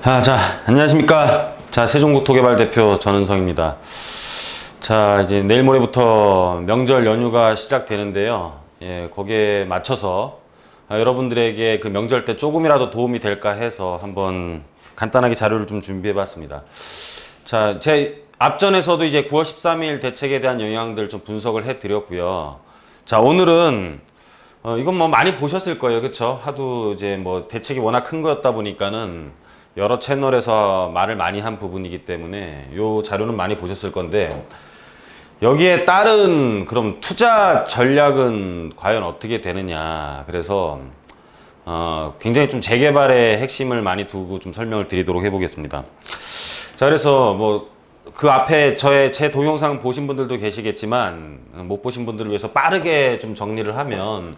자, 안녕하십니까. 자, 세종국토개발 대표 전은성입니다. 자, 이제 내일 모레부터 명절 연휴가 시작되는데요. 예, 거기에 맞춰서 여러분들에게 그 명절 때 조금이라도 도움이 될까 해서 한번 간단하게 자료를 좀 준비해 봤습니다. 자, 제 앞전에서도 이제 9월 13일 대책에 대한 영향들 좀 분석을 해 드렸고요. 자, 오늘은 이건 뭐 많이 보셨을 거예요. 그쵸? 하도 이제 뭐 대책이 워낙 큰 거였다 보니까는 여러 채널에서 말을 많이 한 부분이기 때문에 요 자료는 많이 보셨을 건데, 여기에 따른 그럼 투자 전략은 과연 어떻게 되느냐. 그래서 굉장히 좀 재개발의 핵심을 많이 두고 좀 설명을 드리도록 해보겠습니다. 자, 그래서 뭐 그 앞에 제 동영상 보신 분들도 계시겠지만 못 보신 분들을 위해서 빠르게 좀 정리를 하면,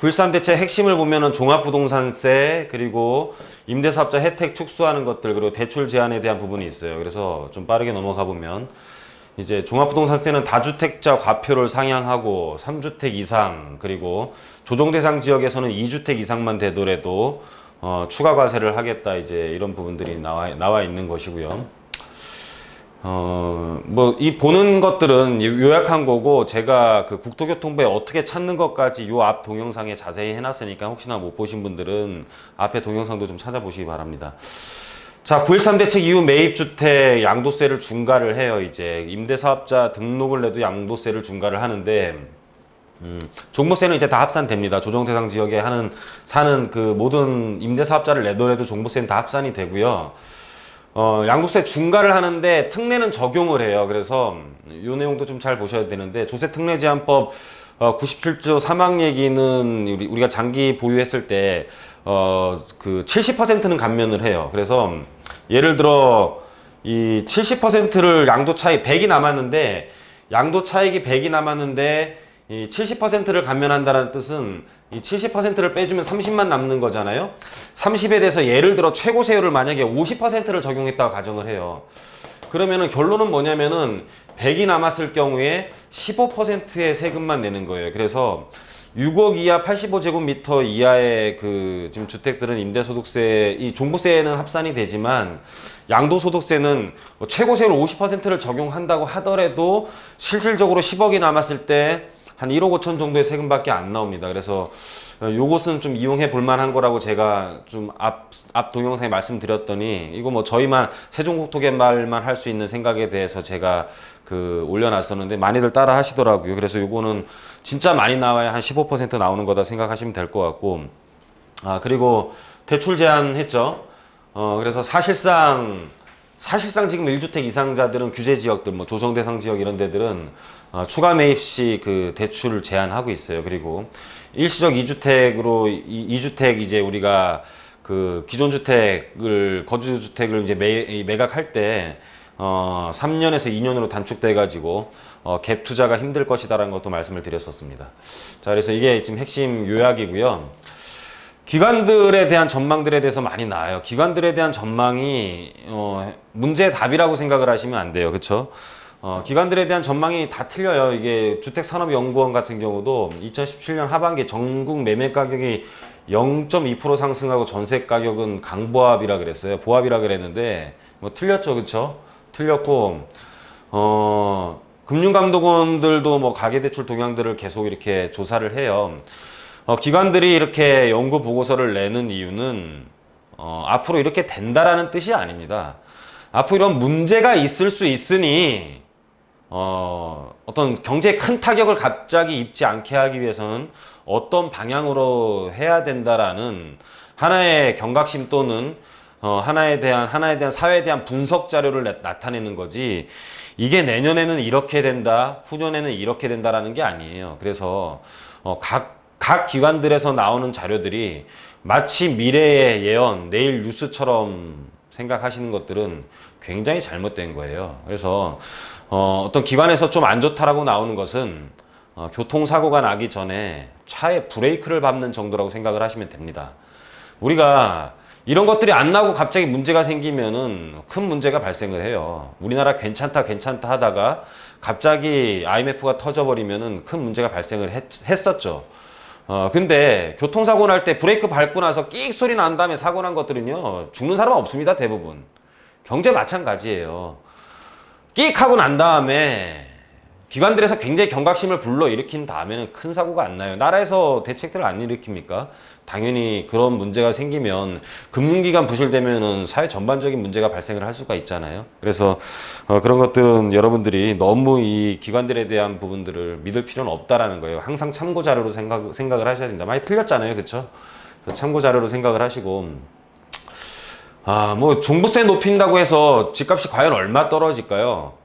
9.13 대책 핵심을 보면은 종합부동산세, 그리고 임대사업자 혜택 축소하는 것들, 그리고 대출 제한에 대한 부분이 있어요. 그래서 좀 빠르게 넘어가 보면, 이제 종합부동산세는 다주택자 과표를 상향하고 3주택 이상, 그리고 조정대상 지역에서는 2주택 이상만 되더라도 추가 과세를 하겠다, 이제 이런 부분들이 나와 있는 것이고요. 뭐 이 보는 것들은 요약한 거고, 제가 그 국토교통부에 어떻게 찾는 것까지 요 앞 동영상에 자세히 해놨으니까 혹시나 못 보신 분들은 앞에 동영상도 좀 찾아보시기 바랍니다. 자, 9.13 대책 이후 매입주택 양도세를 중과를 해요. 이제 임대사업자 등록을 내도 양도세를 중과를 하는데, 종부세는 이제 다 합산됩니다. 조정대상 지역에 사는 그 모든 임대사업자를 내더라도 종부세는 다 합산이 되고요. 양도세 중과를 하는데 특례는 적용을 해요. 그래서 이 내용도 좀 잘 보셔야 되는데, 조세특례제한법 97조 3항 얘기는 우리가 장기 보유했을 때 그 70%는 감면을 해요. 그래서 예를 들어 이 70%를 양도 차익 100이 남았는데, 양도 차익이 100이 남았는데 이 70%를 감면한다는 뜻은 이 70%를 빼주면 30만 남는 거잖아요. 30에 대해서 예를 들어 최고세율을 만약에 50%를 적용했다고 가정을 해요. 그러면은 결론은 뭐냐면은 100이 남았을 경우에 15%의 세금만 내는 거예요. 그래서 6억 이하 85제곱미터 이하의 그 지금 주택들은 임대소득세, 이 종부세는 합산이 되지만 양도소득세는 뭐 최고세율 50%를 적용한다고 하더라도 실질적으로 10억이 남았을 때 한 1억 5천 정도의 세금밖에 안 나옵니다. 그래서 요것은 좀 이용해 볼 만한 거라고 제가 좀 앞 동영상에 말씀드렸더니, 이거 뭐 저희만 세종국토개발만 할 수 있는 생각에 대해서 제가 그 올려놨었는데 많이들 따라 하시더라고요. 그래서 요거는 진짜 많이 나와야 한 15% 나오는 거다 생각하시면 될 것 같고, 그리고 대출 제한 했죠. 그래서 사실상 지금 1주택 이상자들은 규제 지역들, 뭐 조정대상 지역 이런 데들은 추가 매입 시 그 대출을 제한하고 있어요. 그리고 일시적 2주택으로 2주택 이제 우리가 그 기존 주택을, 거주주택을 이제 매각할 때 3년에서 2년으로 단축돼 가지고 갭 투자가 힘들 것이다라는 것도 말씀을 드렸었습니다. 자, 그래서 이게 지금 핵심 요약이고요. 기관들에 대한 전망들에 대해서 많이 나와요. 기관들에 대한 전망이 문제의 답이라고 생각을 하시면 안 돼요. 그쵸? 기관들에 대한 전망이 다 틀려요. 이게 주택산업연구원 같은 경우도 2017년 하반기 전국 매매 가격이 0.2% 상승하고 전세 가격은 강보합이라 그랬어요. 보합이라 그랬는데 뭐 틀렸죠. 그쵸? 틀렸고, 금융감독원들도 뭐 가계대출 동향들을 계속 이렇게 조사를 해요. 기관들이 이렇게 연구 보고서를 내는 이유는 앞으로 이렇게 된다라는 뜻이 아닙니다. 앞으로 이런 문제가 있을 수 있으니 어떤 경제에 큰 타격을 갑자기 입지 않게 하기 위해서는 어떤 방향으로 해야 된다라는 하나의 경각심 또는 하나에 대한 사회에 대한 분석 자료를 나타내는 거지, 이게 내년에는 이렇게 된다, 후년에는 이렇게 된다라는 게 아니에요. 그래서 각 기관들에서 나오는 자료들이 마치 미래의 예언, 내일 뉴스처럼 생각하시는 것들은 굉장히 잘못된 거예요. 그래서 어떤 기관에서 좀 안 좋다라고 나오는 것은 교통사고가 나기 전에 차에 브레이크를 밟는 정도라고 생각을 하시면 됩니다. 우리가 이런 것들이 안 나오고 갑자기 문제가 생기면은 큰 문제가 발생을 해요. 우리나라 괜찮다 하다가 갑자기 IMF가 터져버리면은 큰 문제가 발생을 했었죠. 근데 교통사고 날 때 브레이크 밟고 나서 끽 소리 난 다음에 사고 난 것들은요, 죽는 사람은 없습니다, 대부분. 경제 마찬가지예요. 끽 하고 난 다음에 기관들에서 굉장히 경각심을 불러일으킨 다음에는 큰 사고가 안 나요. 나라에서 대책들을 안 일으킵니까? 당연히 그런 문제가 생기면 금융기관 부실되면은 사회 전반적인 문제가 발생을 할 수가 있잖아요. 그래서 그런 것들은 여러분들이 너무 이 기관들에 대한 부분들을 믿을 필요는 없다라는 거예요. 항상 참고 자료로 생각을 하셔야 된다. 많이 틀렸잖아요, 그렇죠? 참고 자료로 생각을 하시고, 뭐 종부세 높인다고 해서 집값이 과연 얼마 떨어질까요?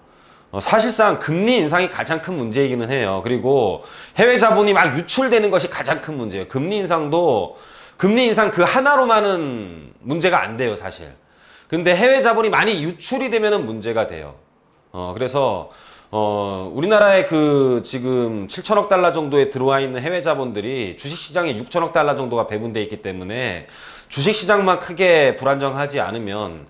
사실상 금리 인상이 가장 큰 문제이기는 해요. 그리고 해외 자본이 막 유출되는 것이 가장 큰 문제예요. 금리 인상 그 하나로만은 문제가 안 돼요, 사실. 근데 해외 자본이 많이 유출이 되면은 문제가 돼요. 그래서 우리나라에 지금 7천억 달러 정도에 들어와 있는 해외 자본들이 주식시장에 6천억 달러 정도가 배분돼 있기 때문에 주식시장만 크게 불안정하지 않으면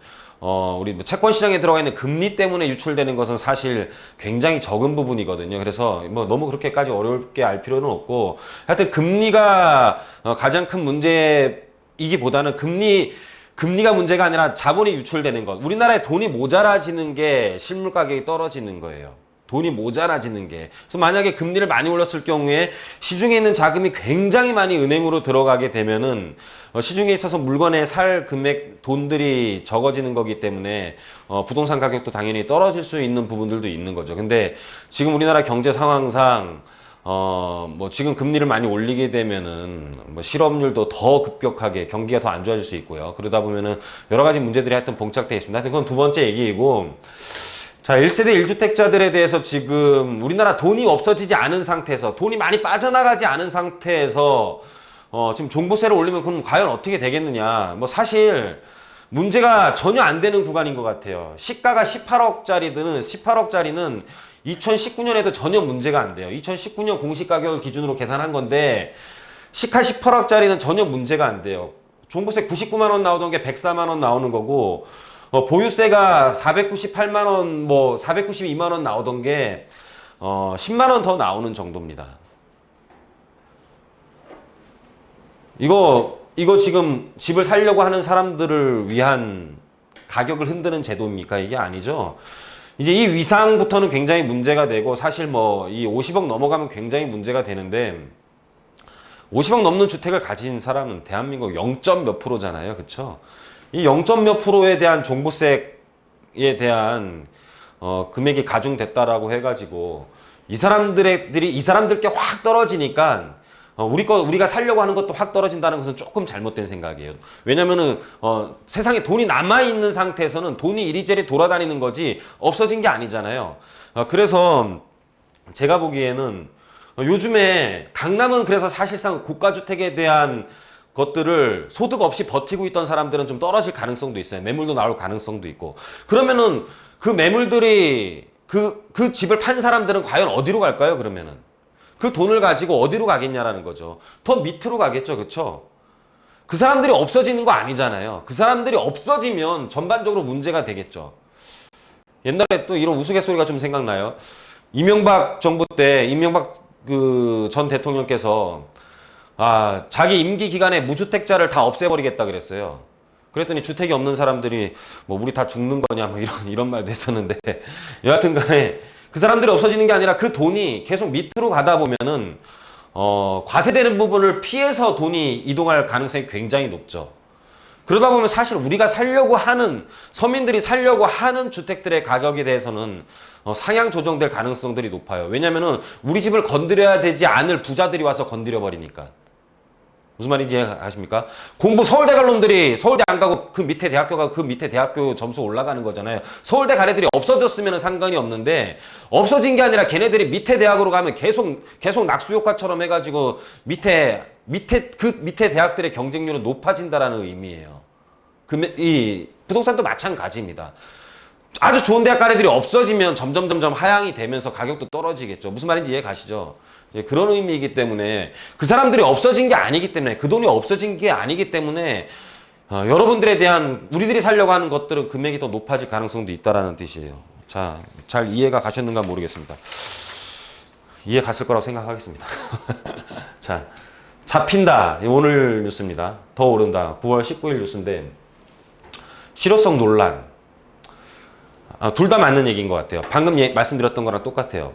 우리 채권 시장에 들어가 있는 금리 때문에 유출되는 것은 사실 굉장히 적은 부분이거든요. 그래서 뭐 너무 그렇게까지 어렵게 알 필요는 없고, 하여튼 금리가 가장 큰 문제이기보다는 금리가 문제가 아니라 자본이 유출되는 것. 우리나라에 돈이 모자라지는 게 실물 가격이 떨어지는 거예요. 돈이 모자라지는 게. 그래서 만약에 금리를 많이 올렸을 경우에 시중에 있는 자금이 굉장히 많이 은행으로 들어가게 되면은 시중에 있어서 물건에 살 금액 돈들이 적어지는 거기 때문에 부동산 가격도 당연히 떨어질 수 있는 부분들도 있는 거죠. 근데 지금 우리나라 경제 상황상 뭐 지금 금리를 많이 올리게 되면은 뭐 실업률도 더 급격하게 경기가 더 안 좋아질 수 있고요. 그러다 보면은 여러 가지 문제들이 하여튼 봉착되어 있습니다. 하여튼 그건 두 번째 얘기이고, 자, 1세대 1주택자들에 대해서 지금 우리나라 돈이 없어지지 않은 상태에서, 돈이 많이 빠져나가지 않은 상태에서 지금 종부세를 올리면 그럼 과연 어떻게 되겠느냐. 뭐 사실 문제가 전혀 안 되는 구간인 것 같아요. 시가가 18억짜리는 2019년에도 전혀 문제가 안 돼요. 2019년 공시가격을 기준으로 계산한 건데 시가 18억짜리는 전혀 문제가 안 돼요. 종부세 99만 원 나오던 게 104만 원 나오는 거고, 보유세가 498만 원, 뭐 492만 원 나오던 게 10만 원 더 나오는 정도입니다. 이거 지금 집을 살려고 하는 사람들을 위한 가격을 흔드는 제도입니까? 이게 아니죠. 이제 이 위상부터는 굉장히 문제가 되고, 사실 뭐 이 50억 넘어가면 굉장히 문제가 되는데, 50억 넘는 주택을 가진 사람은 대한민국 0점 몇 프로잖아요. 그쵸? 이 0점 몇 프로에 대한 종부세에 대한 금액이 가중됐다라고 해가지고 이 사람들께 확 떨어지니까 우리가 살려고 하는 것도 확 떨어진다는 것은 조금 잘못된 생각이에요. 왜냐면은 세상에 돈이 남아있는 상태에서는 돈이 이리저리 돌아다니는 거지 없어진 게 아니잖아요. 그래서 제가 보기에는 요즘에 강남은 그래서 사실상 고가주택에 대한 것들을 소득 없이 버티고 있던 사람들은 좀 떨어질 가능성도 있어요. 매물도 나올 가능성도 있고. 그러면은 그 매물들이 그 집을 판 사람들은 과연 어디로 갈까요? 그러면은 그 돈을 가지고 어디로 가겠냐라는 거죠. 더 밑으로 가겠죠. 그쵸? 그 사람들이 없어지는 거 아니잖아요. 그 사람들이 없어지면 전반적으로 문제가 되겠죠. 옛날에 또 이런 우스갯소리가 좀 생각나요. 이명박 정부 때 이명박 전 대통령께서 자기 임기 기간에 무주택자를 다 없애버리겠다 그랬어요. 그랬더니 주택이 없는 사람들이 뭐 우리 다 죽는 거냐 뭐 이런 말도 했었는데, 여하튼 간에 그 사람들이 없어지는 게 아니라 그 돈이 계속 밑으로 가다 보면은 과세되는 부분을 피해서 돈이 이동할 가능성이 굉장히 높죠. 그러다 보면 사실 우리가 서민들이 살려고 하는 주택들의 가격에 대해서는 상향 조정될 가능성들이 높아요. 왜냐면은 우리 집을 건드려야 되지 않을 부자들이 와서 건드려 버리니까. 무슨 말인지 아십니까? 서울대 갈 놈들이 서울대 안 가고 그 밑에 대학교 가고 그 밑에 대학교 점수 올라가는 거잖아요. 서울대 갈 애들이 없어졌으면 상관이 없는데, 없어진 게 아니라 걔네들이 밑에 대학으로 가면 계속 낙수 효과처럼 해가지고 밑에 대학들의 경쟁률은 높아진다라는 의미예요. 이 부동산도 마찬가지입니다. 아주 좋은 대학 간 애들이 없어지면 점점 하향이 되면서 가격도 떨어지겠죠. 무슨 말인지 이해 가시죠? 그런 의미이기 때문에 그 사람들이 없어진 게 아니기 때문에, 그 돈이 없어진 게 아니기 때문에 여러분들에 대한 우리들이 살려고 하는 것들은 금액이 더 높아질 가능성도 있다라는 뜻이에요. 자, 잘 이해가 가셨는가 모르겠습니다. 이해 갔을 거라고 생각하겠습니다. 자, 잡힌다. 오늘 뉴스입니다. 더 오른다. 9월 19일 뉴스인데 실효성 논란. 둘 다 맞는 얘기인 것 같아요. 방금 말씀드렸던 거랑 똑같아요.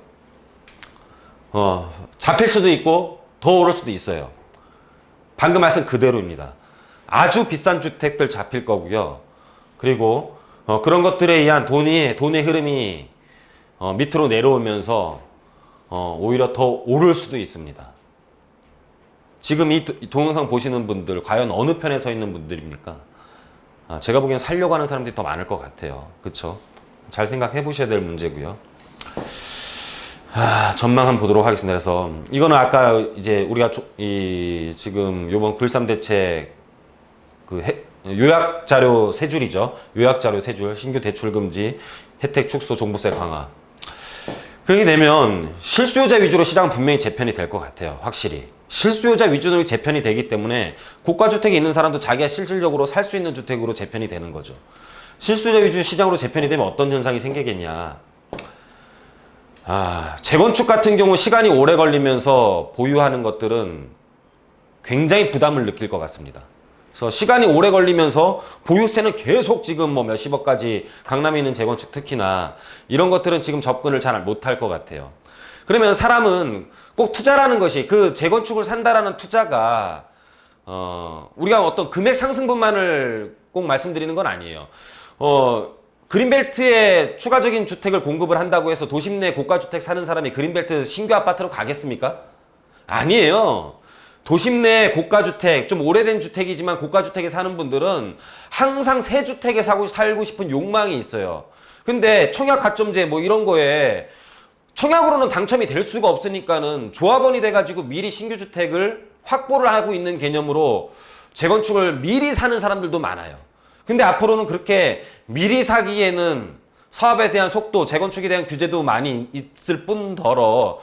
잡힐 수도 있고 더 오를 수도 있어요. 방금 말씀 그대로입니다. 아주 비싼 주택들 잡힐 거고요. 그리고 그런 것들에 의한 돈의 흐름이 밑으로 내려오면서 오히려 더 오를 수도 있습니다. 지금 이 동영상 보시는 분들 과연 어느 편에 서 있는 분들입니까? 제가 보기엔 살려고 하는 사람들이 더 많을 것 같아요. 그쵸? 잘 생각해 보셔야 될 문제고요. 전망 한번 보도록 하겠습니다. 그래서 이거는 아까 이제 우리가 지금 요번 9.13 대책 요약자료 세 줄이죠. 요약자료 세 줄, 신규 대출 금지, 혜택 축소, 종부세 강화. 그렇게 되면 실수요자 위주로 시장은 분명히 재편이 될 것 같아요. 확실히. 실수요자 위주로 재편이 되기 때문에 고가주택에 있는 사람도 자기가 실질적으로 살 수 있는 주택으로 재편이 되는 거죠. 실수요자 위주 시장으로 재편이 되면 어떤 현상이 생기겠냐. 재건축 같은 경우 시간이 오래 걸리면서 보유하는 것들은 굉장히 부담을 느낄 것 같습니다. 그래서 시간이 오래 걸리면서 보유세는 계속 지금 뭐 몇십억까지 강남에 있는 재건축 특히나 이런 것들은 지금 접근을 잘 못할 것 같아요. 그러면 사람은 꼭 투자라는 것이 그 재건축을 산다라는 투자가 우리가 어떤 금액 상승분만을 꼭 말씀드리는 건 아니에요. 그린벨트에 추가적인 주택을 공급을 한다고 해서 도심 내 고가주택 사는 사람이 그린벨트 신규 아파트로 가겠습니까? 아니에요. 도심 내 고가주택, 좀 오래된 주택이지만 고가주택에 사는 분들은 항상 새 주택에 살고 싶은 욕망이 있어요. 근데 청약 가점제 뭐 이런 거에 청약으로는 당첨이 될 수가 없으니까는 조합원이 돼가지고 미리 신규 주택을 확보를 하고 있는 개념으로 재건축을 미리 사는 사람들도 많아요. 근데 앞으로는 그렇게 미리 사기에는 사업에 대한 속도, 재건축에 대한 규제도 많이 있을 뿐더러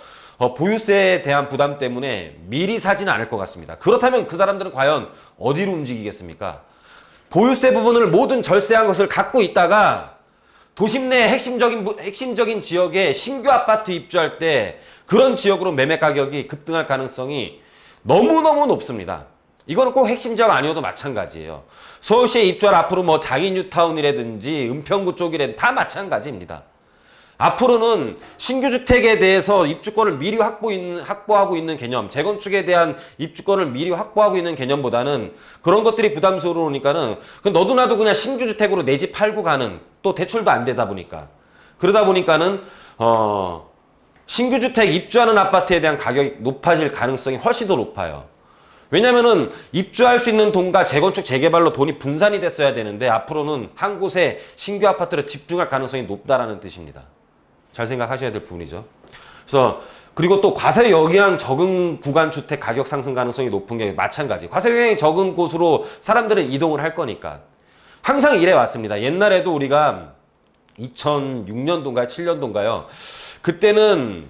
보유세에 대한 부담 때문에 미리 사지는 않을 것 같습니다. 그렇다면 그 사람들은 과연 어디로 움직이겠습니까? 보유세 부분을 모든 절세한 것을 갖고 있다가 도심 내 핵심적인 지역에 신규 아파트 입주할 때 그런 지역으로 매매 가격이 급등할 가능성이 너무너무 높습니다. 이거는 꼭 핵심 지역 아니어도 마찬가지예요. 서울시에 입주할 앞으로 뭐 장인 뉴타운이라든지 은평구 쪽이라든지 다 마찬가지입니다. 앞으로는 신규 주택에 대해서 입주권을 미리 확보하고 있는 개념, 재건축에 대한 입주권을 미리 확보하고 있는 개념보다는 그런 것들이 부담스러우니까는 너도 나도 그냥 신규 주택으로 내 집 팔고 가는, 또 대출도 안 되다 보니까 그러다 보니까는 신규 주택 입주하는 아파트에 대한 가격이 높아질 가능성이 훨씬 더 높아요. 왜냐면은 입주할 수 있는 돈과 재건축 재개발로 돈이 분산이 됐어야 되는데 앞으로는 한 곳에 신규 아파트를 집중할 가능성이 높다라는 뜻입니다. 잘 생각하셔야 될 부분이죠. 그래서 그리고 또 과세 영향 적은 구간 주택 가격 상승 가능성이 높은 게 마찬가지. 과세 영향이 적은 곳으로 사람들은 이동을 할 거니까 항상 이래 왔습니다. 옛날에도 우리가 2006년도인가요? 7년도인가요? 그때는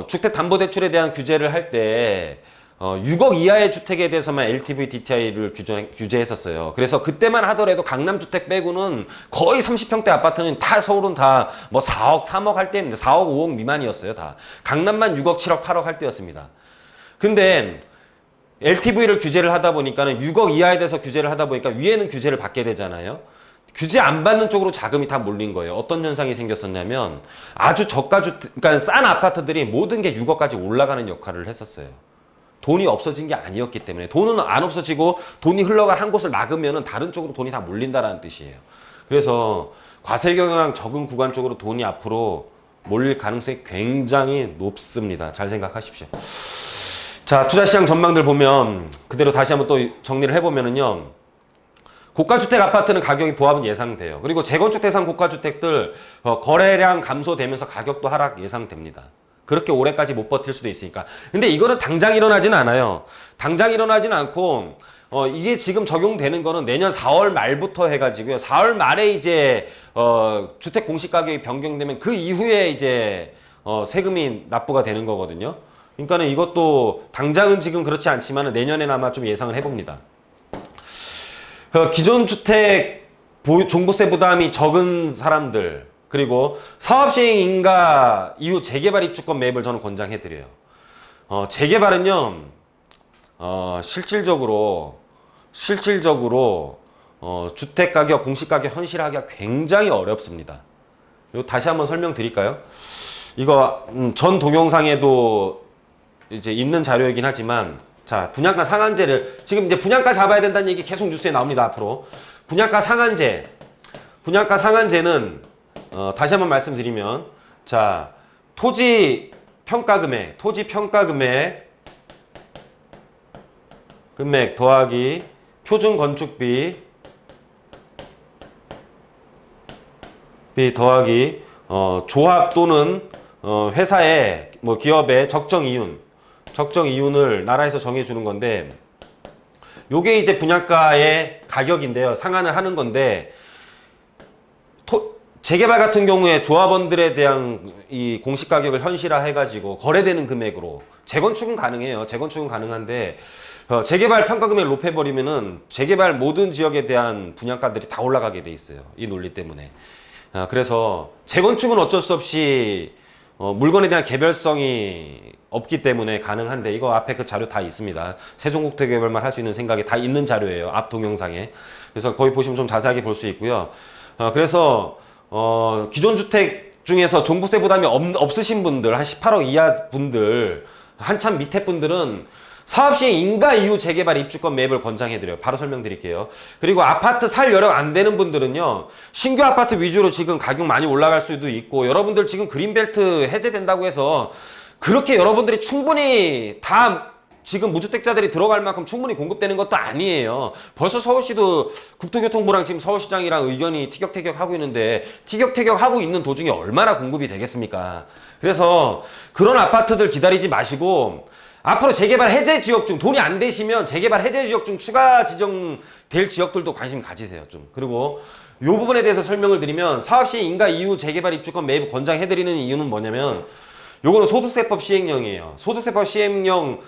주택담보대출에 대한 규제를 할 때 6억 이하의 주택에 대해서만 LTV, DTI를 규제했었어요. 그래서 그때만 하더라도 강남 주택 빼고는 거의 30평대 아파트는 다 서울은 다 뭐 4억, 3억 할 때입니다. 4억, 5억 미만이었어요. 다. 강남만 6억, 7억, 8억 할 때였습니다. 근데 LTV를 규제를 하다 보니까는 6억 이하에 대해서 규제를 하다 보니까 위에는 규제를 받게 되잖아요. 규제 안 받는 쪽으로 자금이 다 몰린 거예요. 어떤 현상이 생겼었냐면 아주 그러니까 싼 아파트들이 모든 게 6억까지 올라가는 역할을 했었어요. 돈이 없어진 게 아니었기 때문에. 돈은 안 없어지고 돈이 흘러갈 한 곳을 막으면 다른 쪽으로 돈이 다 몰린다라는 뜻이에요. 그래서 과세 경영 적은 구간 쪽으로 돈이 앞으로 몰릴 가능성이 굉장히 높습니다. 잘 생각하십시오. 자, 투자시장 전망들 보면 그대로 다시 한번 또 정리를 해보면은요. 고가주택 아파트는 가격이 보합은 예상돼요. 그리고 재건축 대상 고가주택들 거래량 감소되면서 가격도 하락 예상됩니다. 그렇게 오래까지 못 버틸 수도 있으니까. 근데 이거는 당장 일어나진 않아요. 당장 일어나진 않고 이게 지금 적용되는 거는 내년 4월 말부터 해가지고요. 4월 말에 이제 주택 공시가격이 변경되면 그 이후에 이제 세금이 납부가 되는 거거든요. 그러니까는 이것도 당장은 지금 그렇지 않지만 내년에는 아마 좀 예상을 해봅니다. 기존 주택 종부세 부담이 적은 사람들, 그리고 사업시행 인가 이후 재개발 입주권 매입을 저는 권장해드려요. 재개발은요, 실질적으로 주택 가격, 공시 가격 현실하기가 굉장히 어렵습니다. 이거 다시 한번 설명드릴까요? 이거 전 동영상에도 이제 있는 자료이긴 하지만, 자, 분양가 상한제를 지금 이제 분양가 잡아야 된다는 얘기 계속 뉴스에 나옵니다. 앞으로 분양가 상한제는 다시 한번 말씀드리면, 자, 토지 평가 금액 더하기 표준 건축비 더하기 조합 또는 회사의 뭐 기업의 적정 이윤을 나라에서 정해주는 건데, 요게 이제 분양가의 가격인데요. 상한을 하는 건데, 재개발 같은 경우에 조합원들에 대한 이 공시 가격을 현실화 해가지고 거래되는 금액으로 재건축은 가능해요. 재건축은 가능한데, 재개발 평가 금액을 높여버리면은 재개발 모든 지역에 대한 분양가들이 다 올라가게 돼 있어요. 이 논리 때문에. 그래서 재건축은 어쩔 수 없이 물건에 대한 개별성이 없기 때문에 가능한데, 이거 앞에 그 자료 다 있습니다. 세종국토개발만 할 수 있는 생각이 다 있는 자료예요. 앞 동영상에. 그래서 거기 보시면 좀 자세하게 볼 수 있고요. 그래서 기존 주택 중에서 종부세 부담이 없으신 분들, 한 18억 이하 분들, 한참 밑에 분들은 사업시행 인가 이후 재개발 입주권 매입을 권장해드려요. 바로 설명드릴게요. 그리고 아파트 살 여력 안 되는 분들은요, 신규 아파트 위주로 지금 가격 많이 올라갈 수도 있고, 여러분들 지금 그린벨트 해제된다고 해서 그렇게 여러분들이 충분히 다 지금 무주택자들이 들어갈 만큼 충분히 공급되는 것도 아니에요. 벌써 서울시도 국토교통부랑 지금 서울시장이랑 의견이 티격태격하고 있는데, 티격태격하고 있는 도중에 얼마나 공급이 되겠습니까? 그래서 그런 아파트들 기다리지 마시고, 앞으로 재개발 해제 지역 중 돈이 안 되시면 재개발 해제 지역 중 추가 지정될 지역들도 관심 가지세요. 좀. 그리고 이 부분에 대해서 설명을 드리면, 사업시 인가 이후 재개발 입주권 매입 권장해드리는 이유는 뭐냐면, 요거는 소득세법 시행령이에요. 소득세법 시행령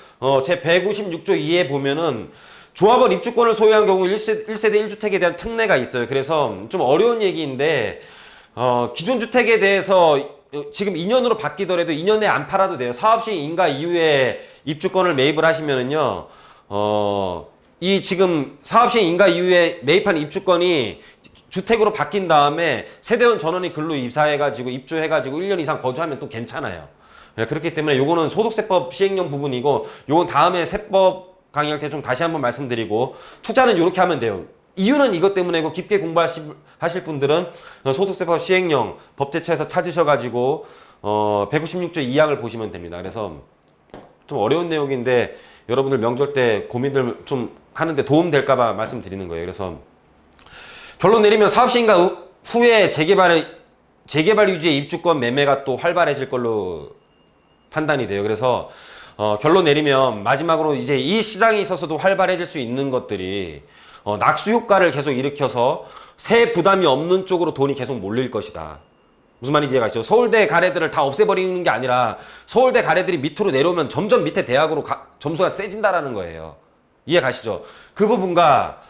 제 156조 2에 보면은 조합원 입주권을 소유한 경우 1세대 1주택에 대한 특례가 있어요. 그래서 좀 어려운 얘기인데, 기존 주택에 대해서 지금 2년으로 바뀌더라도 2년 내에 안 팔아도 돼요. 사업시행 인가 이후에 입주권을 매입을 하시면은요, 이 지금 사업시행 인가 이후에 매입한 입주권이 주택으로 바뀐 다음에 세대원 전원이 글로 이사해가지고 입주해가지고 1년 이상 거주하면 또 괜찮아요. 그렇기 때문에 요거는 소득세법 시행령 부분이고, 요건 다음에 세법 강의할 때 좀 다시 한번 말씀드리고, 투자는 요렇게 하면 돼요. 이유는 이것 때문에고, 깊게 공부하실 분들은 소득세법 시행령 법제처에서 찾으셔가지고 196조 2항을 보시면 됩니다. 그래서 좀 어려운 내용인데 여러분들 명절 때 고민들 좀 하는데 도움 될까봐 말씀드리는 거예요. 그래서 결론 내리면 사업시행과 후에 재개발 위주의 입주권 매매가 또 활발해질 걸로 판단이 돼요. 그래서 결론 내리면 마지막으로 이제 이 시장에 있어서도 활발해질 수 있는 것들이 낙수 효과를 계속 일으켜서 세 부담이 없는 쪽으로 돈이 계속 몰릴 것이다. 무슨 말인지 이해가 가시죠? 서울대 가래들을 다 없애버리는 게 아니라 서울대 가래들이 밑으로 내려오면 점점 밑에 대학으로 점수가 세진다라는 거예요. 이해 가시죠? 그 부분과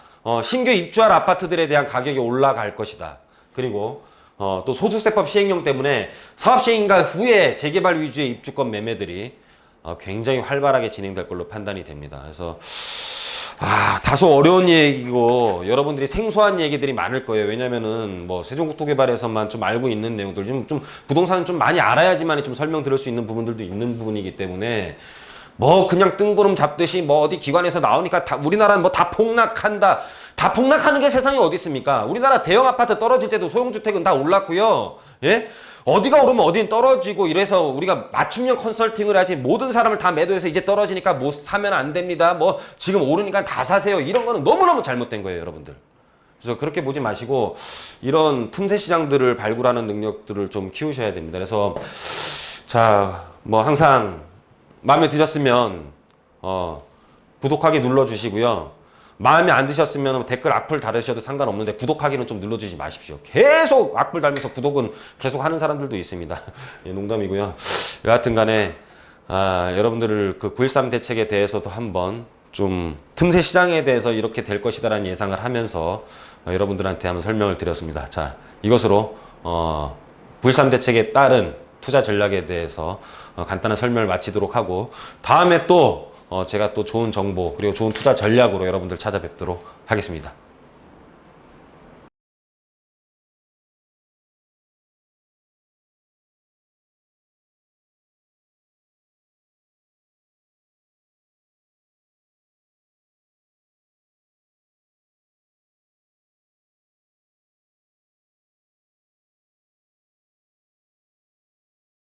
신규 입주할 아파트들에 대한 가격이 올라갈 것이다. 그리고 또 소득세법 시행령 때문에 사업시행인가 후에 재개발 위주의 입주권 매매들이 굉장히 활발하게 진행될 걸로 판단이 됩니다. 그래서 다소 어려운 얘기고 여러분들이 생소한 얘기들이 많을 거예요. 왜냐면은 뭐 세종국토개발에서만 좀 알고 있는 내용들, 좀 부동산은 좀 많이 알아야지만 좀 설명 들을 수 있는 부분들도 있는 부분이기 때문에, 뭐 그냥 뜬구름 잡듯이 뭐 어디 기관에서 나오니까 우리나라는 뭐 다 폭락한다. 다 폭락하는 게 세상에 어디 있습니까? 우리나라 대형 아파트 떨어질 때도 소형주택은 다 올랐고요. 예? 어디가 오르면 어디는 떨어지고, 이래서 우리가 맞춤형 컨설팅을 하지, 모든 사람을 다 매도해서 이제 떨어지니까 못 사면 안 됩니다. 뭐 지금 오르니까 다 사세요. 이런 거는 너무너무 잘못된 거예요, 여러분들. 그래서 그렇게 보지 마시고 이런 틈새 시장들을 발굴하는 능력들을 좀 키우셔야 됩니다. 그래서 자, 뭐 항상 마음에 드셨으면 구독하기 눌러주시고요. 마음에 안 드셨으면 댓글 악플 달으셔도 상관없는데 구독하기는 좀 눌러주지 마십시오. 계속 악플 달면서 구독은 계속 하는 사람들도 있습니다. 예, 농담이고요. 여하튼 간에 여러분들을 그 9.13 대책에 대해서도 한번 좀 틈새 시장에 대해서 이렇게 될 것이다라는 예상을 하면서 여러분들한테 한번 설명을 드렸습니다. 자, 이것으로 9.13 대책에 따른 투자 전략에 대해서 간단한 설명을 마치도록 하고, 다음에 또 제가 또 좋은 정보 그리고 좋은 투자 전략으로 여러분들 찾아뵙도록 하겠습니다.